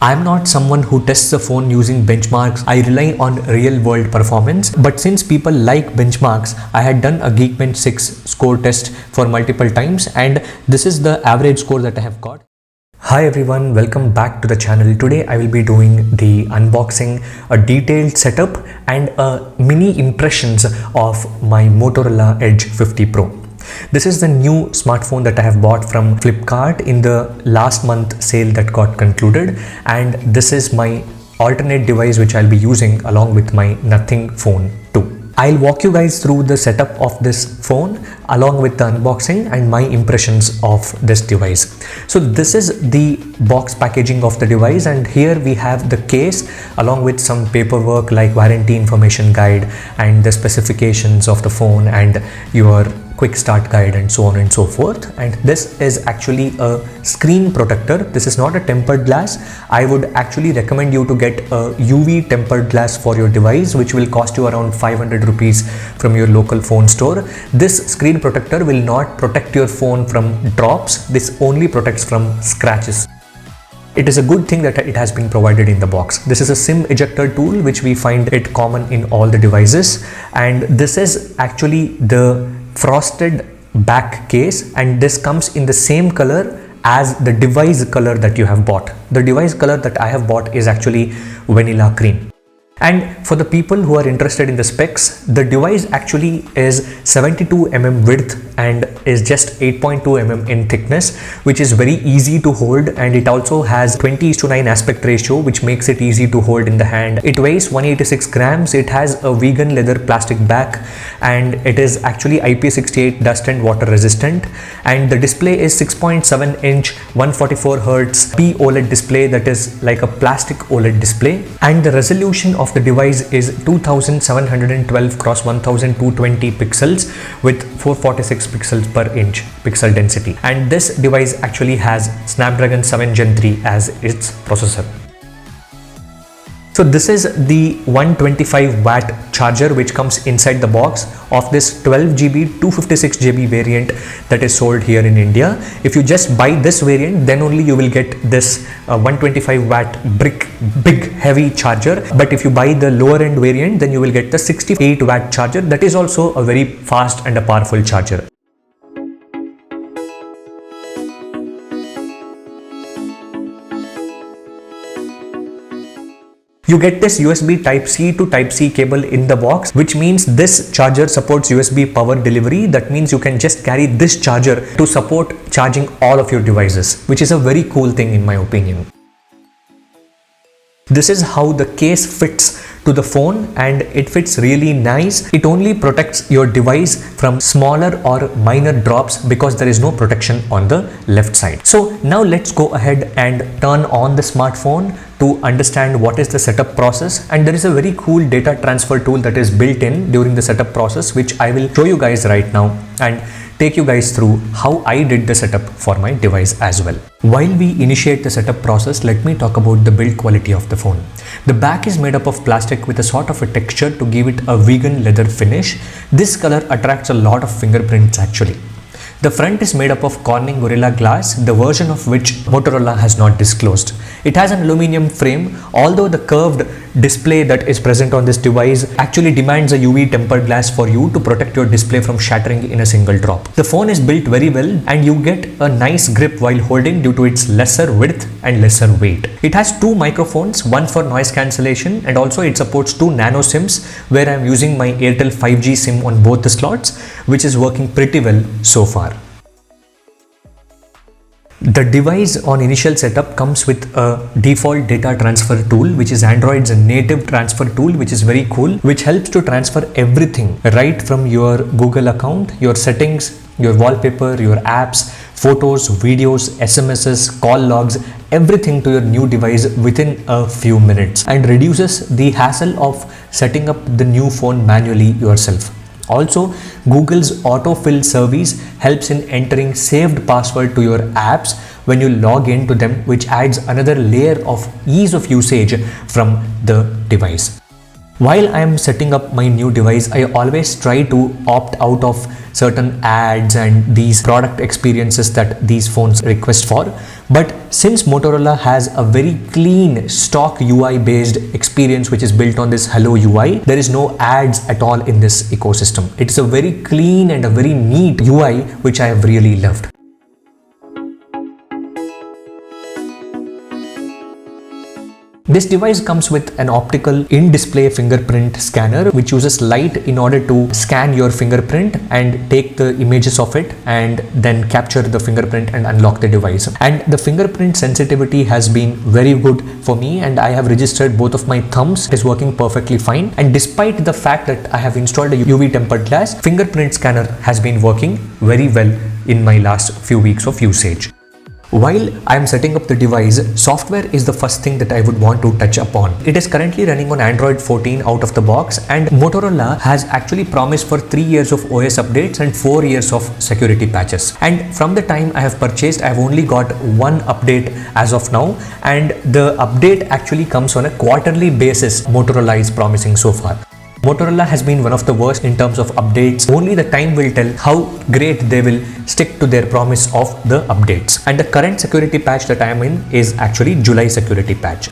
I'm not someone who tests the phone using benchmarks. I rely on real world performance. But since people like benchmarks, I had done a Geekbench 6 score test for multiple times, and this is the average score that I have got. Hi everyone, welcome back to the channel. Today I will be doing the unboxing, a detailed setup and a mini impressions of my Motorola Edge 50 Pro. This is the new smartphone that I have bought from Flipkart in the last month sale that got concluded, and this is my alternate device which I'll be using along with my Nothing phone 2. I'll walk you guys through the setup of this phone along with the unboxing and my impressions of this device. So this is the box packaging of the device, and here we have the case along with some paperwork like warranty information guide and the specifications of the phone and your quick start guide and so on and so forth. And this is actually a screen protector. This is not a tempered glass. I would actually recommend you to get a UV tempered glass for your device, which will cost you around 500 rupees from your local phone store. This screen protector will not protect your phone from drops. This only protects from scratches. It is a good thing that it has been provided in the box. This is a SIM ejector tool, which we find it common in all the devices, and this is actually the frosted back case, and this comes in the same color as the device color that you have bought. The device color that I have bought is actually vanilla cream. And for the people who are interested in the specs, the device actually is 72 mm width and is just 8.2 mm in thickness, which is very easy to hold, and it also has 20:9 aspect ratio, which makes it easy to hold in the hand. It weighs 186 grams. It has a vegan leather plastic back, and it is actually IP68 dust and water resistant, and the display is 6.7 inch 144 Hz P-OLED display, that is like a plastic OLED display, and the resolution of the device is 2712 x 1220 pixels with 446 pixels per inch pixel density, and this device actually has Snapdragon 7 Gen 3 as its processor. So this is the 125 watt charger which comes inside the box of this 12 GB 256 GB variant that is sold here in India. If you just buy this variant, then only you will get this 125 watt big heavy charger. But if you buy the lower end variant, then you will get the 68 watt charger that is also a very fast and a powerful charger. You get this USB Type-C to Type-C cable in the box, which means this charger supports USB power delivery. That means you can just carry this charger to support charging all of your devices, which is a very cool thing in my opinion. This is how the case fits to the phone, and it fits really nice. It only protects your device from smaller or minor drops because there is no protection on the left side. So now let's go ahead and turn on the smartphone to understand what is the setup process, and there is a very cool data transfer tool that is built in during the setup process, which I will show you guys right now and take you guys through how I did the setup for my device as well. While we initiate the setup process, let me talk about the build quality of the phone. The back is made up of plastic with a sort of a texture to give it a vegan leather finish. This color attracts a lot of fingerprints actually. The front is made up of Corning Gorilla Glass, the version of which Motorola has not disclosed. It has an aluminum frame, although the curved display that is present on this device actually demands a UV tempered glass for you to protect your display from shattering in a single drop. The phone is built very well, and you get a nice grip while holding due to its lesser width and lesser weight. It has two microphones, one for noise cancellation, and also it supports two nano SIMs, where I am using my Airtel 5G SIM on both the slots, which is working pretty well so far. The device on initial setup comes with a default data transfer tool, which is Android's native transfer tool, which is very cool, which helps to transfer everything right from your Google account, your settings, your wallpaper, your apps, photos, videos, SMSs, call logs, everything to your new device within a few minutes, and reduces the hassle of setting up the new phone manually yourself. Also, Google's autofill service helps in entering saved password to your apps when you log into them, which adds another layer of ease of usage from the device. While I am setting up my new device, I always try to opt out of certain ads and these product experiences that these phones request for, But since Motorola has a very clean stock UI based experience which is built on this Hello UI, there is no ads at all in this ecosystem. It's a very clean and a very neat UI which I have really loved. This device comes with an optical in-display fingerprint scanner which uses light in order to scan your fingerprint and take the images of it and then capture the fingerprint and unlock the device. And the fingerprint sensitivity has been very good for me, and I have registered both of my thumbs. It is working perfectly fine, and despite the fact that I have installed a UV tempered glass, fingerprint scanner has been working very well in my last few weeks of usage. While I am setting up the device, software is the first thing that I would want to touch upon. It is currently running on Android 14 out of the box, and Motorola has actually promised for 3 years of OS updates and 4 years of security patches. And from the time I have purchased, I have only got one update as of now, and the update actually comes on a quarterly basis. Motorola is promising so far. Motorola has been one of the worst in terms of updates. Only the time will tell how great they will stick to their promise of the updates. And the current security patch that I am in is actually July security patch.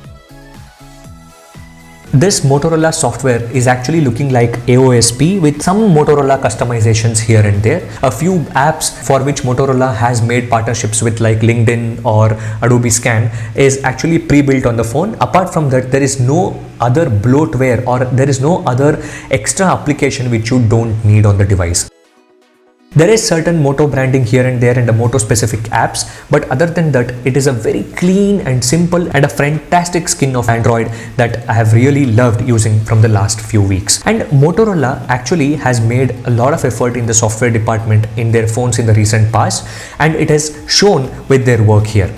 This Motorola software is actually looking like AOSP with some Motorola customizations here and there. A few apps for which Motorola has made partnerships with, like LinkedIn or Adobe Scan, is actually pre-built on the phone. Apart from that, there is no other bloatware or there is no other extra application which you don't need on the device. There is certain Moto branding here and there and the Moto specific apps, but other than that, it is a very clean and simple and a fantastic skin of Android that I have really loved using from the last few weeks. And Motorola actually has made a lot of effort in the software department in their phones in the recent past, and it has shown with their work here.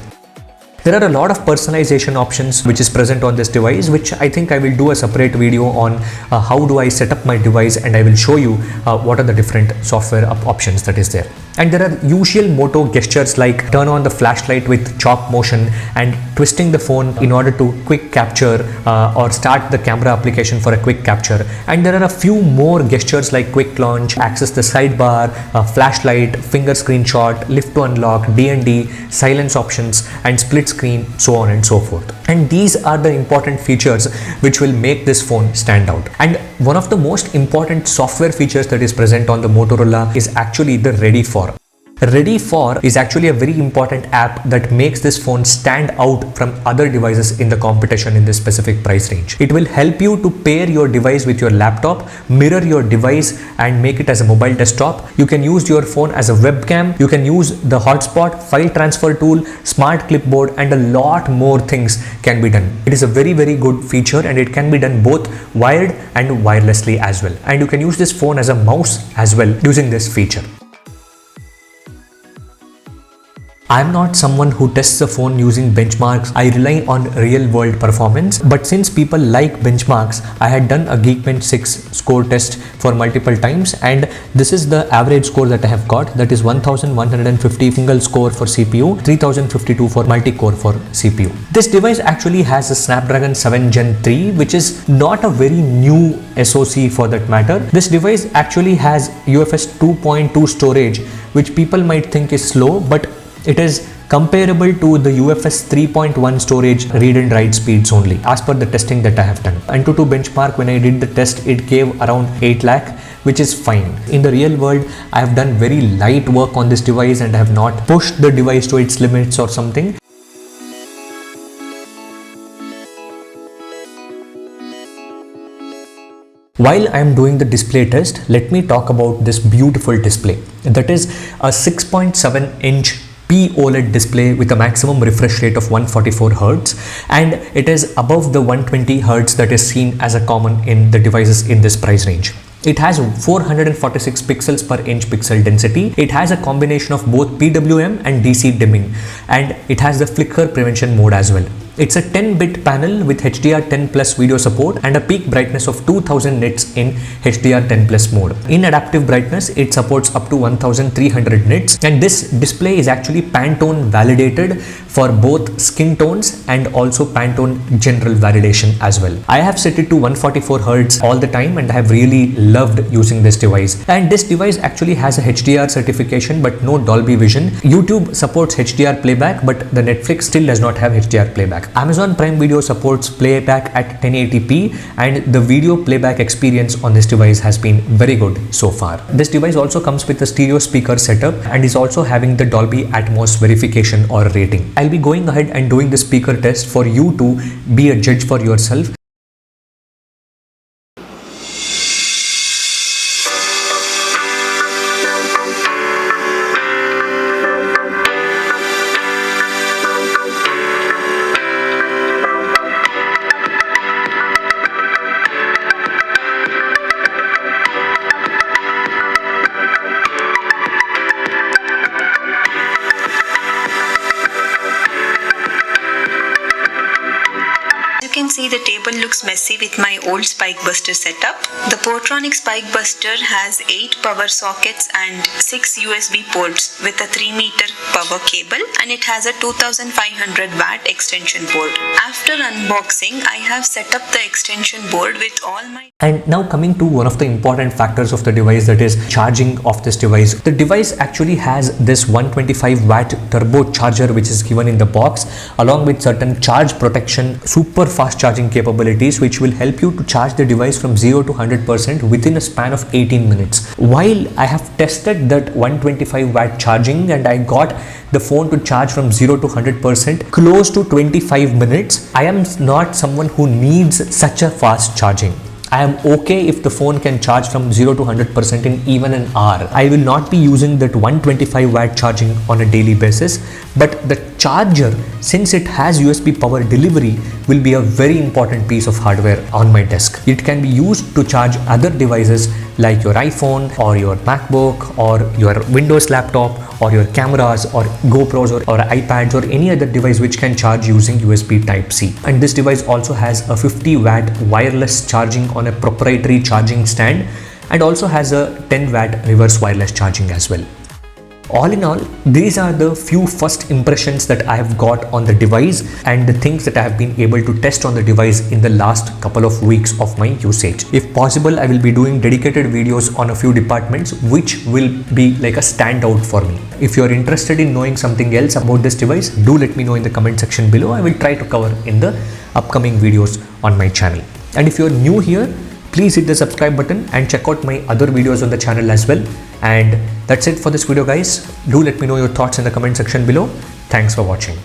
There are a lot of personalization options which is present on this device, which I think I will do a separate video on how do I set up my device, and I will show you what are the different software options that is there. And there are usual Moto gestures like turn on the flashlight with chop motion and twisting the phone in order to quick capture or start the camera application for a quick capture. And there are a few more gestures like quick launch, access the sidebar, flashlight, finger screenshot, lift to unlock, D&D, silence options, and split screen, so on and so forth. And these are the important features which will make this phone stand out. And one of the most important software features that is present on the Motorola is actually the Ready For. Ready For is actually a very important app that makes this phone stand out from other devices in the competition in this specific price range. It will help you to pair your device with your laptop, mirror your device and make it as a mobile desktop. You can use your phone as a webcam, you can use the hotspot, file transfer tool, smart clipboard, and a lot more things can be done. It is a very good feature, and it can be done both wired and wirelessly as well. And you can use this phone as a mouse as well using this feature. I'm not someone who tests a phone using benchmarks. I rely on real world performance. But since people like benchmarks, I had done a Geekbench 6 score test for multiple times, and this is the average score that I have got. That is 1150 single score for CPU, 3052 for multi-core for CPU. This device actually has a Snapdragon 7 Gen 3, which is not a very new SoC for that matter. This device actually has UFS 2.2 storage, which people might think is slow, but it is comparable to the UFS 3.1 storage read and write speeds only as per the testing that I have done. AnTuTu benchmark, when I did the test, it gave around 8 lakh, which is fine. In the real world, I have done very light work on this device and I have not pushed the device to its limits or something. While I am doing the display test, let me talk about this beautiful display. That is a 6.7 inch POLED display with a maximum refresh rate of 144 Hz, and it is above the 120 Hz that is seen as a common in the devices in this price range. It has 446 pixels per inch pixel density. It has a combination of both PWM and DC dimming, and it has the flicker prevention mode as well. It's a 10-bit panel with HDR10 Plus video support and a peak brightness of 2000 nits in HDR10 Plus mode. In adaptive brightness, it supports up to 1300 nits, and this display is actually Pantone validated for both skin tones and also Pantone general validation as well. I have set it to 144 Hz all the time and I have really loved using this device. And this device actually has a HDR certification but no Dolby Vision. YouTube supports HDR playback, but the Netflix still does not have HDR playback. Amazon Prime Video supports playback at 1080p, and the video playback experience on this device has been very good so far. This device also comes with a stereo speaker setup and is also having the Dolby Atmos verification or rating. I'll be going ahead and doing the speaker test for you to be a judge for yourself. You can see the table looks messy with my old Spike Buster setup. The Portronic Spike Buster has 8 power sockets and 6 USB ports with a 3-meter power cable, and it has a 2500 watt extension port. After unboxing, I have set up the extension board with all my... And now coming to one of the important factors of the device, that is charging of this device. The device actually has this 125 watt turbo charger which is given in the box, along with certain charge protection, super fast charging capabilities, which will help you to charge the device from 0 to 100% within a span of 18 minutes. While I have tested that 125 watt charging and I got the phone to charge from 0 to 100% close to 25 minutes, I am not someone who needs such a fast charging. I am okay if the phone can charge from 0 to 100% in even an hour. I will not be using that 125 watt charging on a daily basis, but the charger, since it has USB power delivery, will be a very important piece of hardware on my desk. It can be used to charge other devices like your iPhone or your MacBook or your Windows laptop or your cameras or GoPros or iPads or any other device which can charge using USB Type-C. And this device also has a 50 watt wireless charging on a proprietary charging stand, and also has a 10 watt reverse wireless charging as well. All in all, these are the few first impressions that I have got on the device and the things that I have been able to test on the device in the last couple of weeks of my usage. If possible, I will be doing dedicated videos on a few departments which will be like a standout for me. If you are interested in knowing something else about this device, do let me know in the comment section below. I will try to cover in the upcoming videos on my channel. And if you are new here, please hit the subscribe button and check out my other videos on the channel as well. And that's it for this video, guys. Do let me know your thoughts in the comment section below. Thanks for watching.